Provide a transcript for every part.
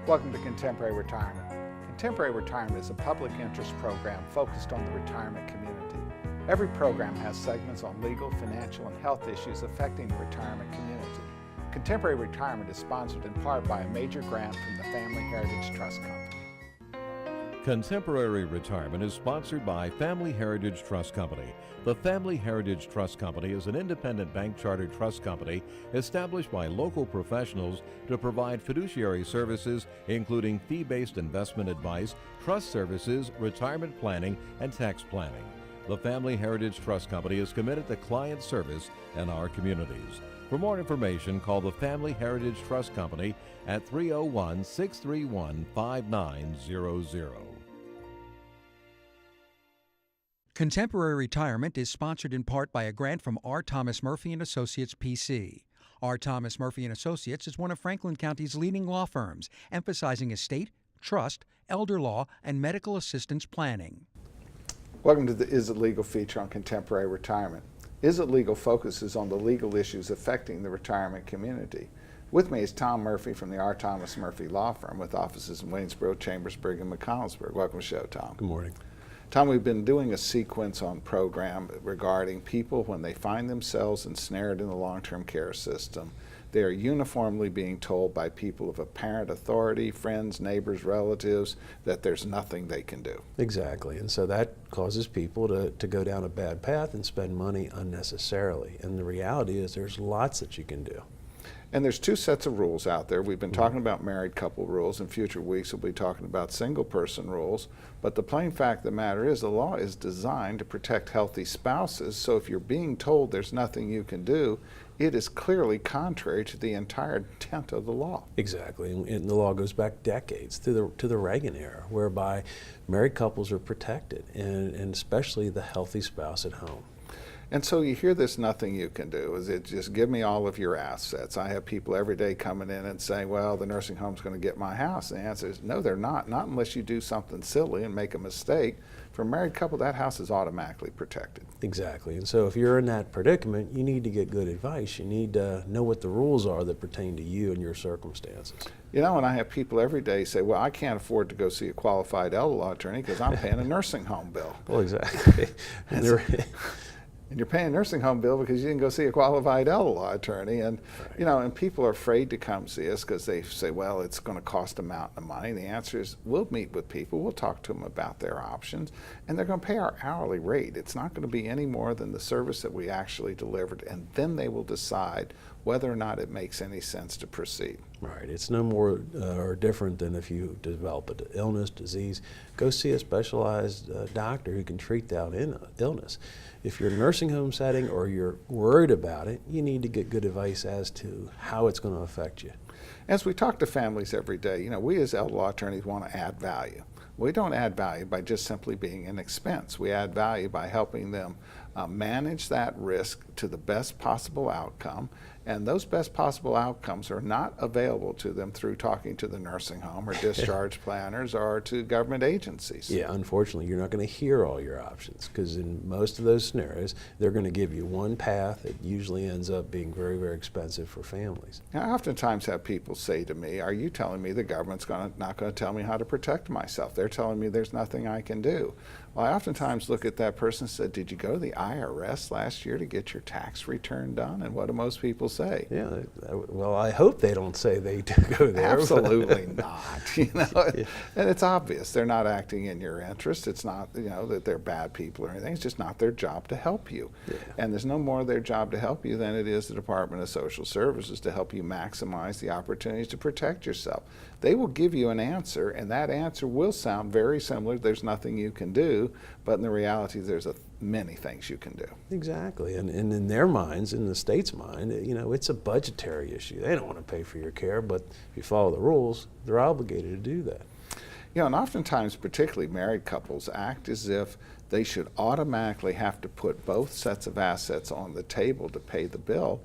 Welcome to Contemporary Retirement. Contemporary Retirement is a public interest program focused on the retirement community. Every program has segments on legal, financial, and health issues affecting the retirement community. Contemporary Retirement is sponsored in part by a major grant from the Family Heritage Trust Company. Contemporary Retirement is sponsored by Family Heritage Trust Company. The Family Heritage Trust Company is an independent bank chartered trust company established by local professionals to provide fiduciary services including fee-based investment advice, trust services, retirement planning, and tax planning. The Family Heritage Trust Company is committed to client service in our communities. For more information, call the Family Heritage Trust Company at 301-631-5900. Contemporary Retirement is sponsored in part by a grant from R. Thomas Murphy & Associates, P.C. R. Thomas Murphy & Associates is one of Franklin County's leading law firms, emphasizing estate, trust, elder law, and medical assistance planning. Welcome to the Is It Legal feature on Contemporary Retirement. Is It Legal focuses on the legal issues affecting the retirement community. With me is Tom Murphy from the R. Thomas Murphy Law Firm with offices in Waynesboro, Chambersburg, and McConnellsburg. Welcome to the show, Tom. Good morning. Tom, we've been doing a sequence on program regarding people when they find themselves ensnared in the long-term care system. They are uniformly being told by people of apparent authority, friends, neighbors, relatives, that there's nothing they can do. Exactly, and so that causes people to go down a bad path and spend money unnecessarily. And the reality is there's lots that you can do. And there's two sets of rules out there. We've been talking about married couple rules. In future weeks we'll be talking about single person rules. But the plain fact of the matter is the law is designed to protect healthy spouses. So if you're being told there's nothing you can do, it is clearly contrary to the entire intent of the law. Exactly, and the law goes back decades to the Reagan era, whereby married couples are protected, and especially the healthy spouse at home. And so you hear this nothing you can do. Is it just give me all of your assets? I have people every day coming in and saying, well, the nursing home's going to get my house. And the answer is no, they're not unless you do something silly and make a mistake. For a married couple, that house is automatically protected. Exactly, and so if you're in that predicament, you need to get good advice. You need to know what the rules are that pertain to you and your circumstances. You know, and I have people every day say, well, I can't afford to go see a qualified elder law attorney because I'm paying a nursing home bill. Well, exactly. And you're paying a nursing home bill because you didn't go see a qualified elder law attorney. And, you know, and people are afraid to come see us because they say, well, it's going to cost a mountain of money. And the answer is we'll meet with people. We'll talk to them about their options. And they're going to pay our hourly rate. It's not going to be any more than the service that we actually delivered. And then they will decide whether or not it makes any sense to proceed. Right. It's no more or different than if you develop an illness, disease, go see a specialized doctor who can treat that illness. If you're in a nursing home setting or you're worried about it, you need to get good advice as to how it's going to affect you. As we talk to families every day, you know, we as elder law attorneys want to add value. We don't add value by just simply being an expense. We add value by helping them manage that risk to the best possible outcome. And those best possible outcomes are not available to them through talking to the nursing home or discharge planners or to government agencies. Yeah, unfortunately, you're not going to hear all your options because in most of those scenarios, they're going to give you one path that usually ends up being very, very expensive for families. Now, I oftentimes have people say to me, are you telling me the government's not going to tell me how to protect myself? They're telling me there's nothing I can do. Well, I oftentimes look at that person and say, did you go to the IRS last year to get your tax return done? And what do most people say? Yeah, well, I hope they don't say they do go there. Absolutely not. You know, yeah. And it's obvious they're not acting in your interest. It's not, you know, that they're bad people or anything. It's just not their job to help you. Yeah. And there's no more their job to help you than it is the Department of Social Services to help you maximize the opportunities to protect yourself. They will give you an answer, and that answer will sound very similar. There's nothing you can do, but in the reality, there's many things you can do. Exactly, and in their minds, in the state's mind, you know, it's a budgetary issue. They don't want to pay for your care, but if you follow the rules, they're obligated to do that. You know, and oftentimes, particularly married couples, act as if they should automatically have to put both sets of assets on the table to pay the bill.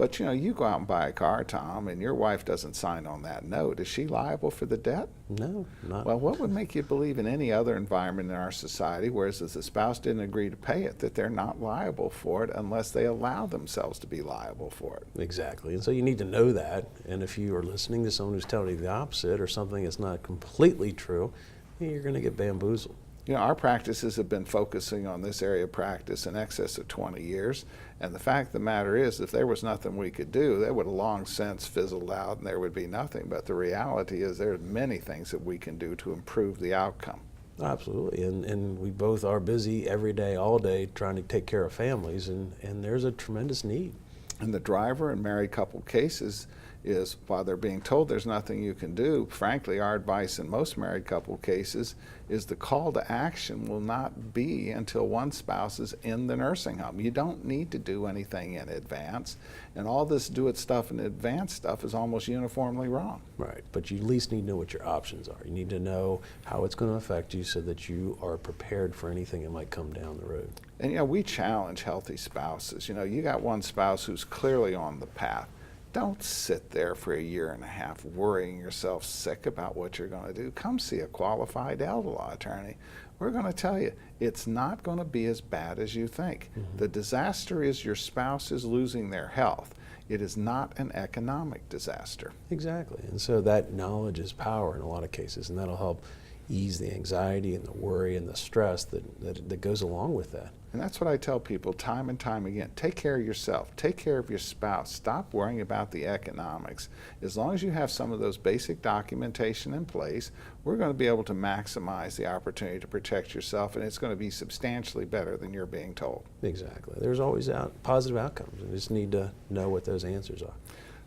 But you know, you go out and buy a car, Tom, and your wife doesn't sign on that note. Is she liable for the debt? No, not. Well, what would make you believe in any other environment in our society, whereas if the spouse didn't agree to pay it, that they're not liable for it unless they allow themselves to be liable for it? Exactly. And so you need to know that. And if you are listening to someone who's telling you the opposite or something that's not completely true, you're going to get bamboozled. You know, our practices have been focusing on this area of practice in excess of 20 years. And the fact of the matter is, if there was nothing we could do, that would have long since fizzled out and there would be nothing. But the reality is there are many things that we can do to improve the outcome. Absolutely. And we both are busy every day, all day, trying to take care of families. And there's a tremendous need. And the driver in married couple cases is, while they're being told there's nothing you can do, frankly, our advice in most married couple cases is the call to action will not be until one spouse is in the nursing home. You don't need to do anything in advance, and all this do-it stuff and advance stuff is almost uniformly wrong. Right, but you at least need to know what your options are. You need to know how it's going to affect you so that you are prepared for anything that might come down the road. And you know, we challenge healthy spouses. You know, you got one spouse who's clearly on the path. Don't sit there for a year and a half worrying yourself sick about what you're going to do. Come see a qualified elder law attorney. We're going to tell you it's not going to be as bad as you think. Mm-hmm. The disaster is your spouse is losing their health. It is not an economic disaster. Exactly. And so that knowledge is power in a lot of cases, and that'll help ease the anxiety and the worry and the stress that goes along with that. And that's what I tell people time and time again. Take care of yourself. Take care of your spouse. Stop worrying about the economics. As long as you have some of those basic documentation in place, we're going to be able to maximize the opportunity to protect yourself, and it's going to be substantially better than you're being told. Exactly. There's always positive outcomes. We just need to know what those answers are.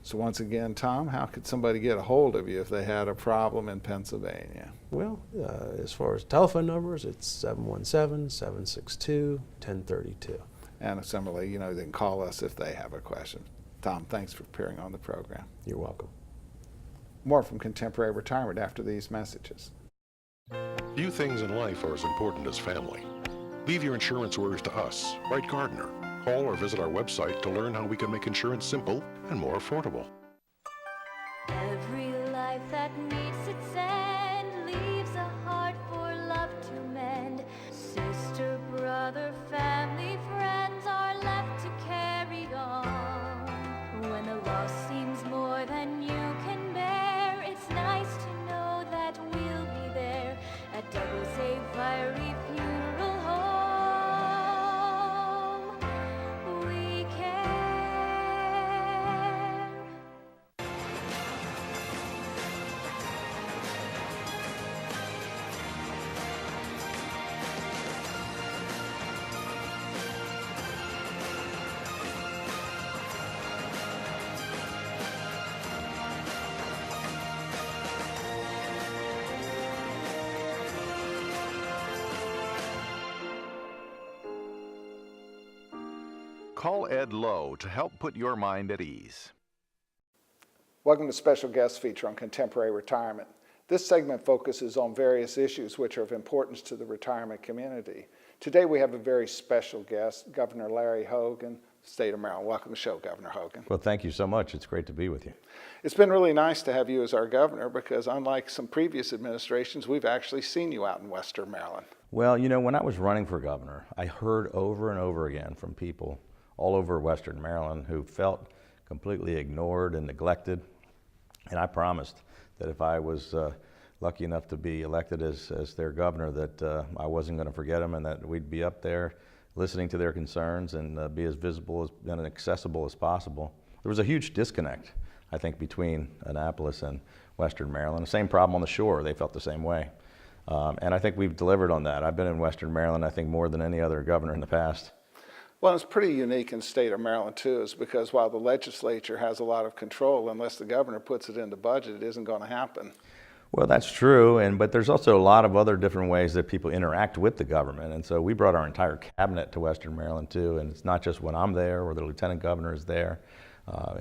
So once again, Tom, how could somebody get a hold of you if they had a problem in Pennsylvania? Well, as far as telephone numbers, it's 717-762-1032. And similarly, you know, they can call us if they have a question. Tom, thanks for appearing on the program. You're welcome. More from Contemporary Retirement after these messages. Few things in life are as important as family. Leave your insurance worries to us. Write Gardner. Call or visit our website to learn how we can make insurance simple and more affordable. Every life that meets its end leaves a heart for love to mend. Sister, brother, family, friends are left to carry on. When the loss seems more than you can bear, it's nice to know that we'll be there at Douglas A. Fiery Funeral Home. We care. Call Ed Lowe to help put your mind at ease. Welcome to special guest feature on Contemporary Retirement. This segment focuses on various issues which are of importance to the retirement community. Today we have a very special guest, Governor Larry Hogan, State of Maryland. Welcome to the show, Governor Hogan. Well, thank you so much. It's great to be with you. It's been really nice to have you as our governor because unlike some previous administrations, we've actually seen you out in Western Maryland. Well, you know, when I was running for governor, I heard over and over again from people all over Western Maryland who felt completely ignored and neglected. And I promised that if I was lucky enough to be elected as their governor, that I wasn't going to forget them and that we'd be up there listening to their concerns and be as visible and accessible as possible. There was a huge disconnect, I think, between Annapolis and Western Maryland. The same problem on the shore. They felt the same way. And I think we've delivered on that. I've been in Western Maryland, I think, more than any other governor in the past. Well, it's pretty unique in the state of Maryland, too, is because while the legislature has a lot of control, unless the governor puts it in the budget, it isn't going to happen. Well, that's true, but there's also a lot of other different ways that people interact with the government. And so we brought our entire cabinet to Western Maryland, too, and it's not just when I'm there or the lieutenant governor is there.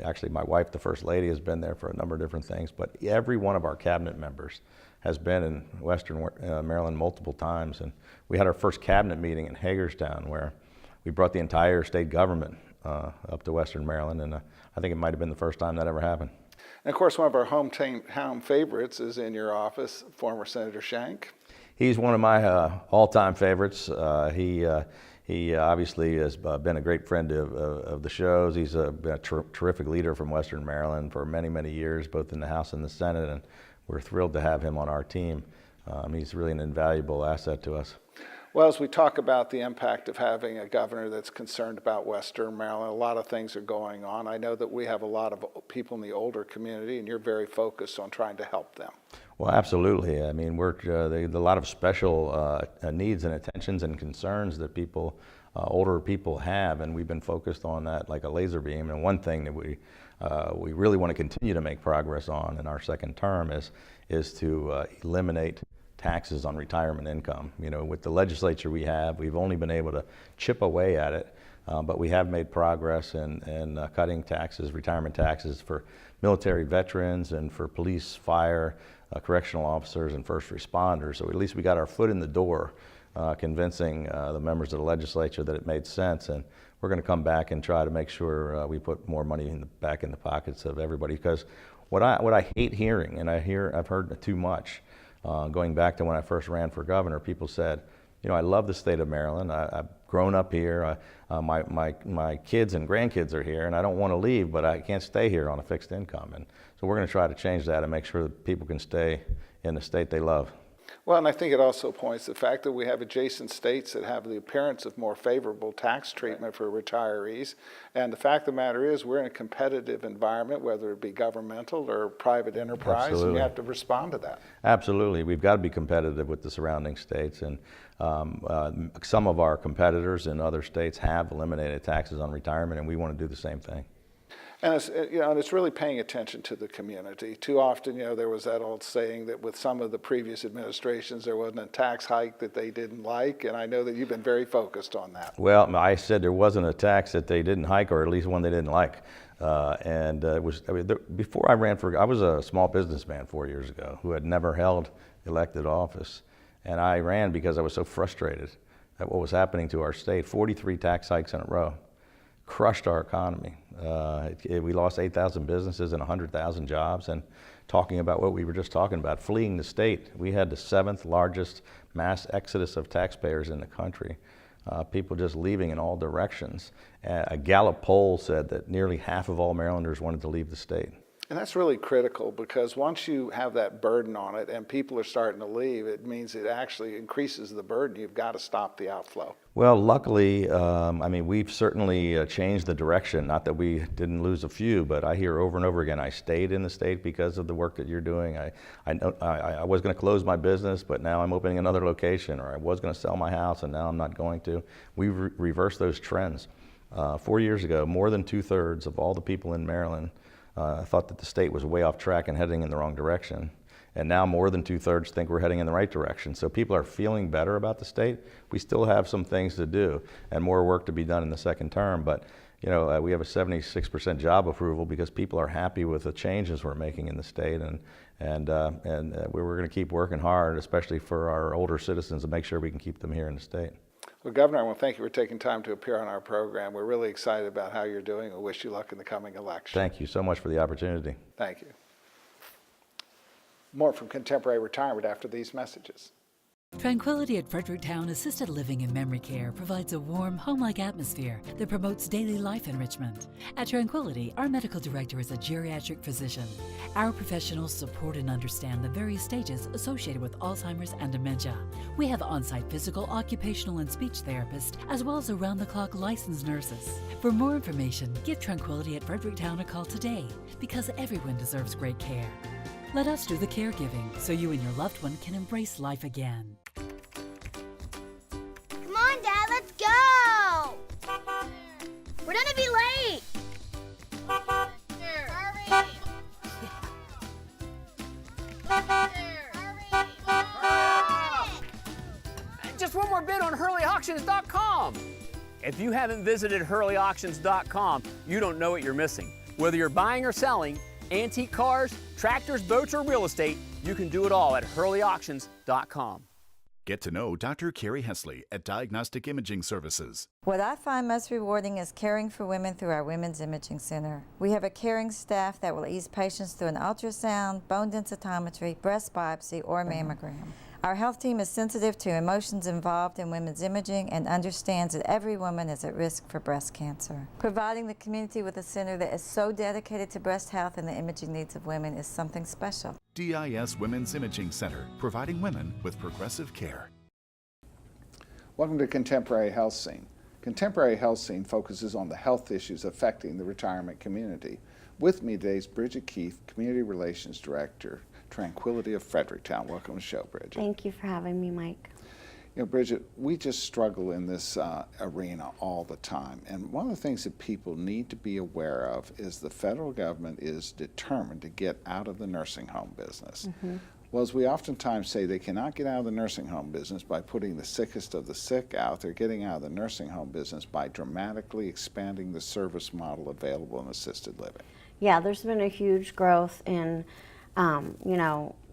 Actually, my wife, the First Lady, has been there for a number of different things, but every one of our cabinet members has been in Western Maryland multiple times. And we had our first cabinet meeting in Hagerstown where we brought the entire state government up to Western Maryland, and I think it might have been the first time that ever happened. And of course, one of our home favorites is in your office, former Senator Shank. He's one of my all-time favorites. He obviously has been a great friend of the shows. He's been a terrific leader from Western Maryland for many, many years, both in the House and the Senate, and we're thrilled to have him on our team. He's really an invaluable asset to us. Well, as we talk about the impact of having a governor that's concerned about Western Maryland, a lot of things are going on. I know that we have a lot of people in the older community, and you're very focused on trying to help them. Well, absolutely. I mean, there's a lot of special needs and attentions and concerns that people, older people have, and we've been focused on that like a laser beam. And one thing that we really want to continue to make progress on in our second term is to eliminate taxes on retirement income. You know, with the legislature we've only been able to chip away at it, but we have made progress in cutting taxes, retirement taxes for military veterans and for police, fire, correctional officers, and first responders. So at least we got our foot in the door, convincing the members of the legislature that it made sense, and we're going to come back and try to make sure we put more money back in the pockets of everybody. Because what I hate hearing, and I've heard too much, going back to when I first ran for governor, people said, you know, I love the state of Maryland. I've grown up here. My kids and grandkids are here, and I don't want to leave, but I can't stay here on a fixed income. And so we're going to try to change that and make sure that people can stay in the state they love. Well, and I think it also points to the fact that we have adjacent states that have the appearance of more favorable tax treatment for retirees. And the fact of the matter is we're in a competitive environment, whether it be governmental or private enterprise, Absolutely. And you have to respond to that. Absolutely. We've got to be competitive with the surrounding states. And some of our competitors in other states have eliminated taxes on retirement, and we want to do the same thing. And it's really paying attention to the community. Too often, there was that old saying that with some of the previous administrations, there wasn't a tax hike that they didn't like, and I know that you've been very focused on that. Well, I said there wasn't a tax that they didn't hike, or at least one they didn't like. Before I ran I was a small businessman 4 years ago who had never held elected office, and I ran because I was so frustrated at what was happening to our state. 43 tax hikes in a row. Crushed our economy. We lost 8,000 businesses and 100,000 jobs, and talking about what we were just talking about, fleeing the state. We had the 7th largest mass exodus of taxpayers in the country. People just leaving in all directions. A Gallup poll said that nearly half of all Marylanders wanted to leave the state. And that's really critical, because once you have that burden on it and people are starting to leave, it means it actually increases the burden. You've got to stop the outflow. Well, luckily, we've certainly changed the direction. Not that we didn't lose a few, but I hear over and over again, I stayed in the state because of the work that you're doing. I was going to close my business, but now I'm opening another location, or I was going to sell my house, and now I'm not going to. We've reversed those trends. 4 years ago, more than 2/3 of all the people in Maryland thought that the state was way off track and heading in the wrong direction. And now more than 2/3 think we're heading in the right direction. So people are feeling better about the state. We still have some things to do and more work to be done in the second term. But we have a 76% job approval because people are happy with the changes we're making in the state. And we're going to keep working hard, especially for our older citizens, to make sure we can keep them here in the state. Well, Governor, I want to thank you for taking time to appear on our program. We're really excited about how you're doing. We wish you luck in the coming election. Thank you so much for the opportunity. Thank you. More from Contemporary Retirement after these messages. Tranquillity at Fredericktown Assisted Living and Memory Care provides a warm, home-like atmosphere that promotes daily life enrichment. At Tranquillity, our medical director is a geriatric physician. Our professionals support and understand the various stages associated with Alzheimer's and dementia. We have on-site physical, occupational, and speech therapists, as well as around-the-clock licensed nurses. For more information, give Tranquillity at Fredericktown a call today, because everyone deserves great care. Let us do the caregiving so you and your loved one can embrace life again. Come on, Dad, let's go! We're gonna be late! Hurry! Just one more bid on HurleyAuctions.com. If you haven't visited HurleyAuctions.com, you don't know what you're missing. Whether you're buying or selling, antique cars, tractors, boats, or real estate, you can do it all at HurleyAuctions.com. Get to know Dr. Carrie Hesley at Diagnostic Imaging Services. What I find most rewarding is caring for women through our Women's Imaging Center. We have a caring staff that will ease patients through an ultrasound, bone densitometry, breast biopsy, or mammogram. Our health team is sensitive to emotions involved in women's imaging and understands that every woman is at risk for breast cancer. Providing the community with a center that is so dedicated to breast health and the imaging needs of women is something special. DIS Women's Imaging Center, providing women with progressive care. Welcome to Contemporary Health Scene. Contemporary Health Scene focuses on the health issues affecting the retirement community. With me today is Bridget Keefe, Community Relations Director, Tranquillity of Fredericktown. Welcome to the show, Bridget. Thank you for having me, Mike. You know, Bridget, we just struggle in this arena all the time. And one of the things that people need to be aware of is the federal government is determined to get out of the nursing home business. Well, as we oftentimes say, they cannot get out of the nursing home business by putting the sickest of the sick out. They're getting out of the nursing home business by dramatically expanding the service model available in assisted living. Yeah, there's been a huge growth in,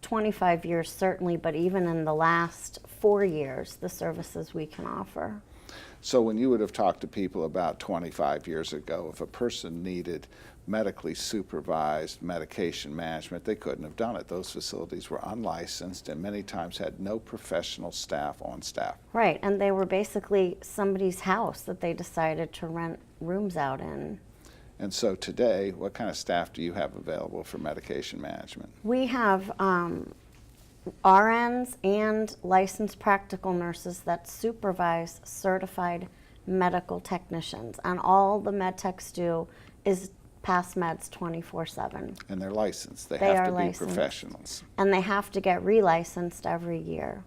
25 years certainly, but even in the last 4 years, the services we can offer. So when you would have talked to people about 25 years ago, if a person needed medically supervised medication management, they couldn't have done it. Those facilities were unlicensed and many times had no professional staff on staff. Right, and they were basically somebody's house that they decided to rent rooms out in. And so today, what kind of staff do you have available for medication management? We have RNs and licensed practical nurses that supervise certified medical technicians, and all the med techs do is pass meds 24/7. And they're licensed. They are have to be licensed. professionals. And they have to get relicensed every year.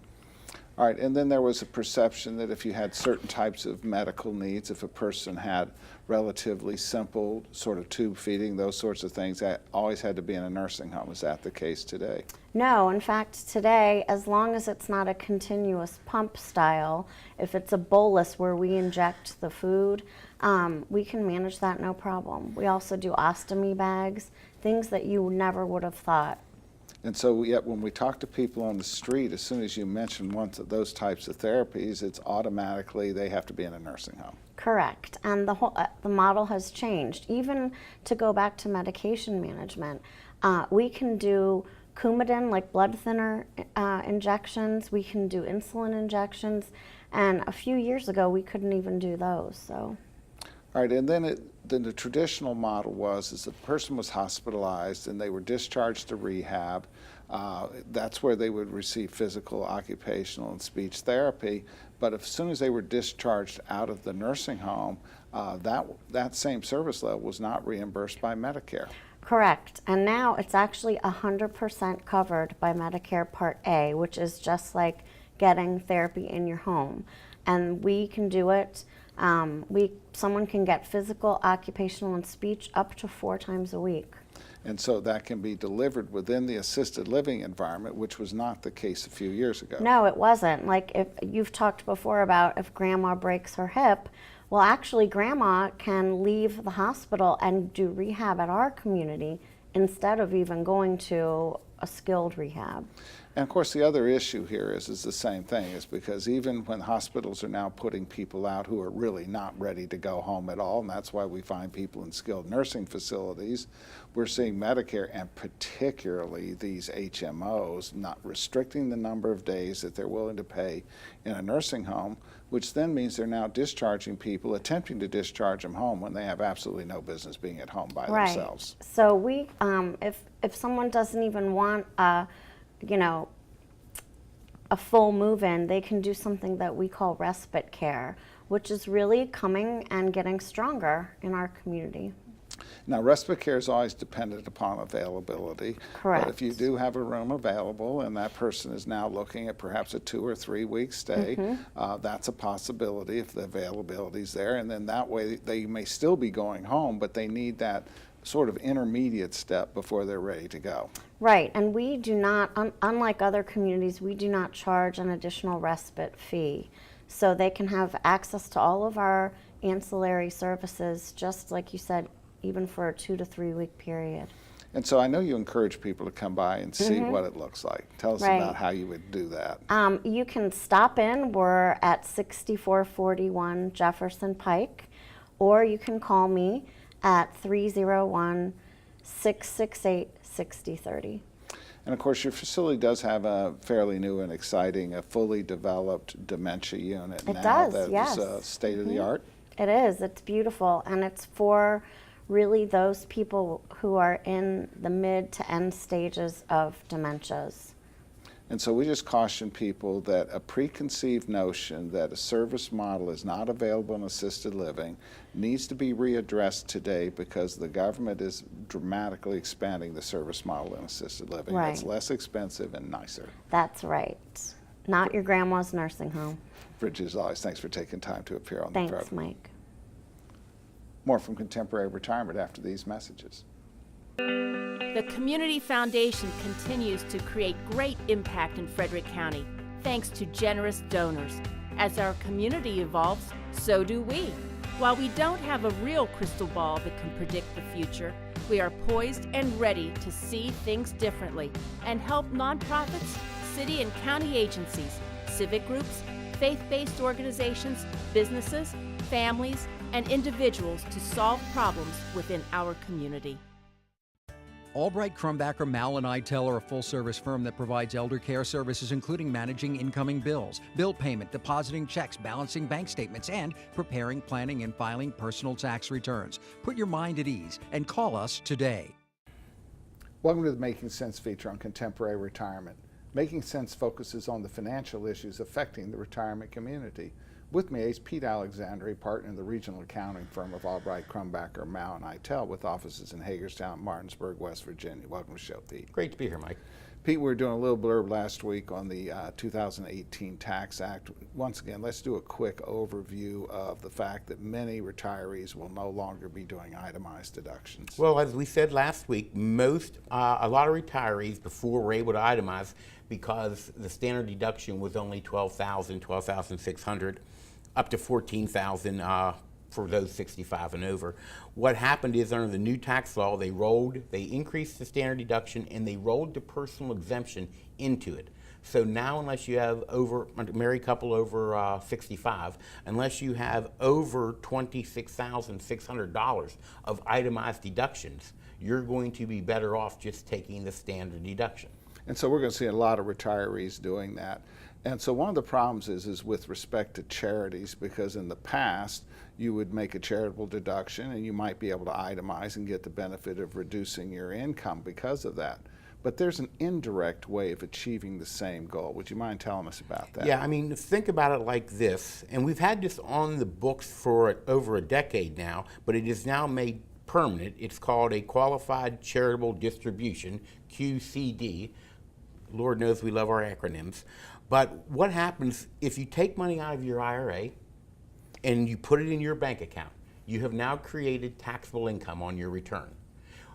All right, and then there was a perception that if you had certain types of medical needs, if a person had relatively simple sort of tube feeding, those sorts of things, that always had to be in a nursing home. Is that the case today? No, in fact, today, as long as it's not a continuous pump style, if it's a bolus where we inject the food, we can manage that no problem. We also do ostomy bags, things that you never would have thought. And so yet when we talk to people on the street, as soon as you mention one of those types of therapies, it's automatically they have to be in a nursing home. Correct, and the model has changed. Even to go back to medication management, we can do Coumadin, like blood thinner injections, we can do insulin injections, and a few years ago we couldn't even do those. So. All right, and then the traditional model was is the person was hospitalized and they were discharged to rehab. That's where they would receive physical, occupational, and speech therapy. But as soon as they were discharged out of the nursing home, that same service level was not reimbursed by Medicare. Correct, and now it's actually 100% covered by Medicare Part A, which is just like getting therapy in your home. And we can do it. Someone can get physical, occupational, and speech up to 4 times a week. And so that can be delivered within the assisted living environment, which was not the case a few years ago. No, it wasn't. Like if you've talked before about if grandma breaks her hip, well, actually grandma can leave the hospital and do rehab at our community instead of even going to a skilled rehab. And of course, the other issue here is the same thing, is because even when hospitals are now putting people out who are really not ready to go home at all, and that's why we find people in skilled nursing facilities, we're seeing Medicare and particularly these HMOs not restricting the number of days that they're willing to pay in a nursing home, which then means they're now discharging people, attempting to discharge them home when they have absolutely no business being at home by themselves. So we, if someone doesn't even want a full move-in, they can do something that we call respite care, which is really coming and getting stronger in our community. Now, respite care is always dependent upon availability. Correct. But if you do have a room available and that person is now looking at perhaps a 2 or 3 week stay, that's a possibility if the availability is there. And then that way they may still be going home, but they need that sort of intermediate step before they're ready to go. Right, and we do not, unlike other communities, we do not charge an additional respite fee. So they can have access to all of our ancillary services, just like you said, even for a 2 to 3 week period. And so I know you encourage people to come by and see what it looks like. Tell us about how you would do that. You can stop in. We're at 6441 Jefferson Pike, or you can call me at 301-668-6030. And of course, your facility does have a fairly new and exciting, a fully developed dementia unit It now. does, That yes. is state of the art. It is. It's beautiful, and it's for really those people who are in the mid to end stages of dementias. And so we just caution people that a preconceived notion that a service model is not available in assisted living needs to be readdressed today, because the government is dramatically expanding the service model in assisted living. Right. It's less expensive and nicer. That's right. Not your grandma's nursing home. Bridget, as always, thanks for taking time to appear on the program. Thanks, Mike. More from Contemporary Retirement after these messages. The Community Foundation continues to create great impact in Frederick County, thanks to generous donors. As our community evolves, so do we. While we don't have a real crystal ball that can predict the future, we are poised and ready to see things differently and help nonprofits, city and county agencies, civic groups, faith-based organizations, businesses, families, and individuals to solve problems within our community. Albright, Crumbacker, Mal & Itel are a full-service firm that provides elder care services, including managing incoming bills, bill payment, depositing checks, balancing bank statements, and preparing, planning, and filing personal tax returns. Put your mind at ease and call us today. Welcome to the Making Sense feature on Contemporary Retirement. Making Sense focuses on the financial issues affecting the retirement community. With me is Pete Alexander, a partner in the regional accounting firm of Albright, Crumbacker, Mal & Itel, with offices in Hagerstown, Martinsburg, West Virginia. Welcome to the show, Pete. Great to be here, Mike. Pete, we were doing a little blurb last week on the 2018 Tax Act. Once again, let's do a quick overview of the fact that many retirees will no longer be doing itemized deductions. Well, as we said last week, a lot of retirees before were able to itemize because the standard deduction was only $12,000, $12,600, up to $14,000 for those 65 and over. What happened is, under the new tax law, they increased the standard deduction and they rolled the personal exemption into it. So now, unless you have a married couple over 65, unless you have over $26,600 of itemized deductions, you're going to be better off just taking the standard deduction. And so we're going to see a lot of retirees doing that. And so one of the problems is with respect to charities, because in the past you would make a charitable deduction and you might be able to itemize and get the benefit of reducing your income because of that. But there's an indirect way of achieving the same goal. Would you mind telling us about that? Yeah, I mean, think about it like this, and we've had this on the books for over a decade now, but it is now made permanent. It's called a Qualified Charitable Distribution, QCD. Lord knows we love our acronyms. But what happens if you take money out of your IRA and you put it in your bank account? You have now created taxable income on your return.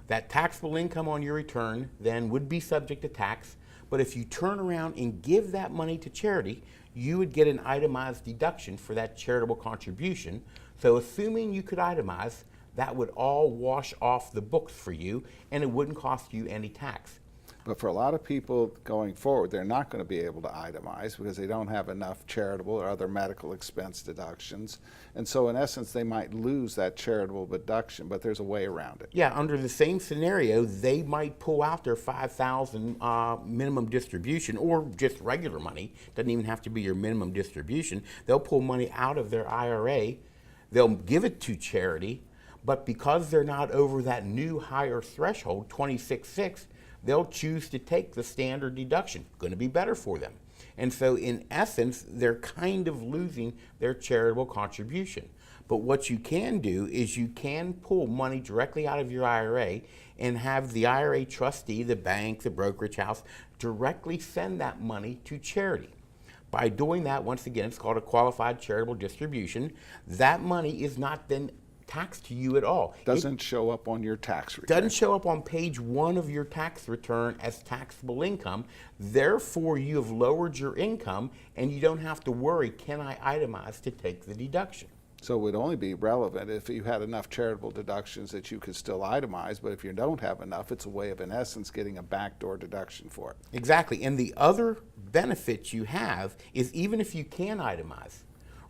That taxable income on your return then would be subject to tax, but if you turn around and give that money to charity, you would get an itemized deduction for that charitable contribution. So assuming you could itemize, that would all wash off the books for you and it wouldn't cost you any tax. But for a lot of people going forward, they're not going to be able to itemize because they don't have enough charitable or other medical expense deductions. And so in essence, they might lose that charitable deduction, but there's a way around it. Yeah, under the same scenario, they might pull out their $5,000 minimum distribution, or just regular money. Doesn't even have to be your minimum distribution. They'll pull money out of their IRA, they'll give it to charity, but because they're not over that new higher threshold, 26.6, they'll choose to take the standard deduction. Going to be better for them. And so in essence, they're kind of losing their charitable contribution. But what you can do is you can pull money directly out of your IRA and have the IRA trustee, the bank, the brokerage house, directly send that money to charity. By doing that, once again, it's called a qualified charitable distribution. That money is not then taxed to you at all. Doesn't show up on your tax return. Doesn't show up on page 1 of your tax return as taxable income. Therefore, you have lowered your income and you don't have to worry, can I itemize to take the deduction? So it would only be relevant if you had enough charitable deductions that you could still itemize, but if you don't have enough, it's a way of, in essence, getting a backdoor deduction for it. Exactly. And the other benefit you have is even if you can itemize,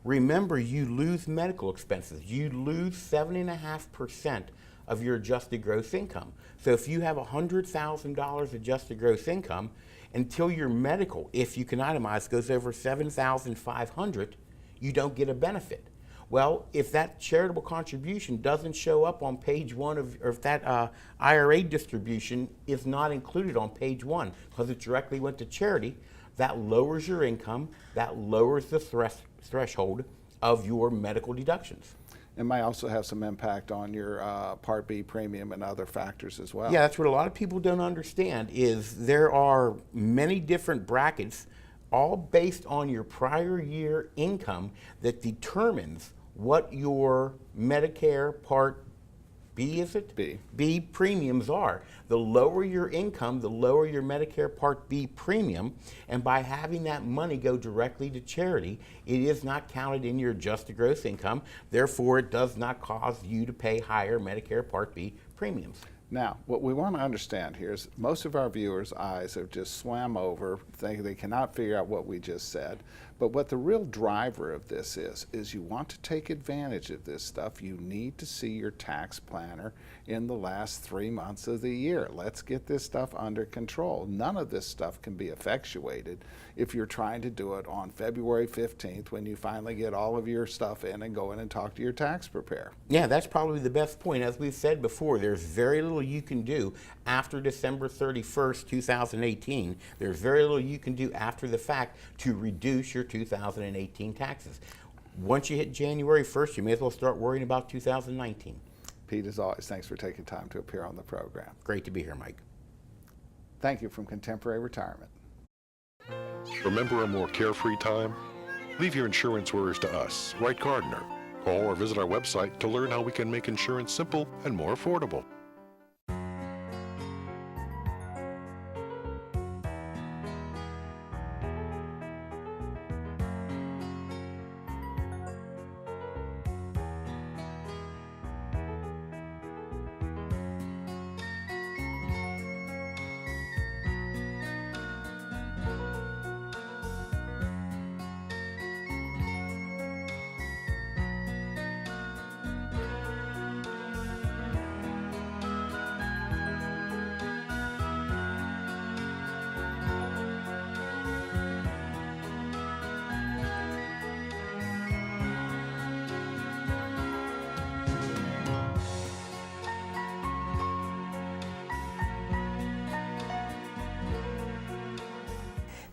remember you lose medical expenses. You lose 7.5% of your adjusted gross income. So if you have $100,000 adjusted gross income, until your medical, if you can itemize, goes over $7,500, you don't get a benefit. Well, if that charitable contribution doesn't show up on page one or if that IRA distribution is not included on page one because it directly went to charity, that lowers your income, that lowers the threshold of your medical deductions. It might also have some impact on your Part B premium and other factors as well. Yeah, that's what a lot of people don't understand is there are many different brackets all based on your prior year income that determines what your Medicare Part B, is it? B premiums are. The lower your income, the lower your Medicare Part B premium, and by having that money go directly to charity, it is not counted in your adjusted gross income. Therefore, it does not cause you to pay higher Medicare Part B premiums. Now, what we want to understand here is most of our viewers' eyes have just swam over, thinking they cannot figure out what we just said. But what the real driver of this is you want to take advantage of this stuff, you need to see your tax planner in the last 3 months of the year. Let's get this stuff under control. None of this stuff can be effectuated if you're trying to do it on February 15th when you finally get all of your stuff in and go in and talk to your tax preparer. Yeah, that's probably the best point. As we've said before, there's very little you can do after December 31st, 2018. There's very little you can do after the fact to reduce your 2018 taxes. Once you hit January 1st, you may as well start worrying about 2019. Pete, as always, thanks for taking time to appear on the program. Great to be here, Mike. Thank you from Contemporary Retirement. Remember a more carefree time? Leave your insurance worries to us, Wright Gardner. Call or visit our website to learn how we can make insurance simple and more affordable.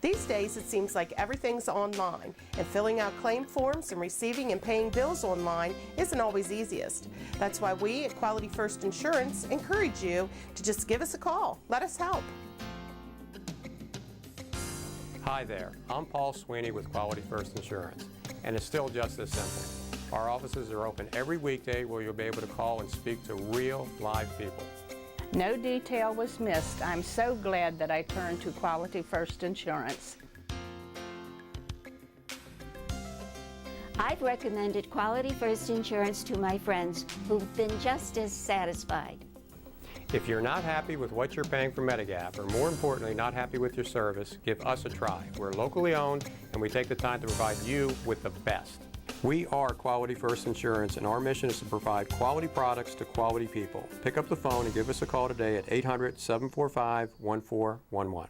These days, it seems like everything's online, and filling out claim forms and receiving and paying bills online isn't always easiest. That's why we at Quality First Insurance encourage you to just give us a call. Let us help. Hi there, I'm Paul Sweeney with Quality First Insurance, and it's still just this simple. Our offices are open every weekday where you'll be able to call and speak to real, live people. No detail was missed. I'm so glad that I turned to Quality First Insurance. I've recommended Quality First Insurance to my friends who've been just as satisfied. If you're not happy with what you're paying for Medigap, or more importantly, not happy with your service, give us a try. We're locally owned, and we take the time to provide you with the best. We are Quality First Insurance, and our mission is to provide quality products to quality people. Pick up the phone and give us a call today at 800-745-1411.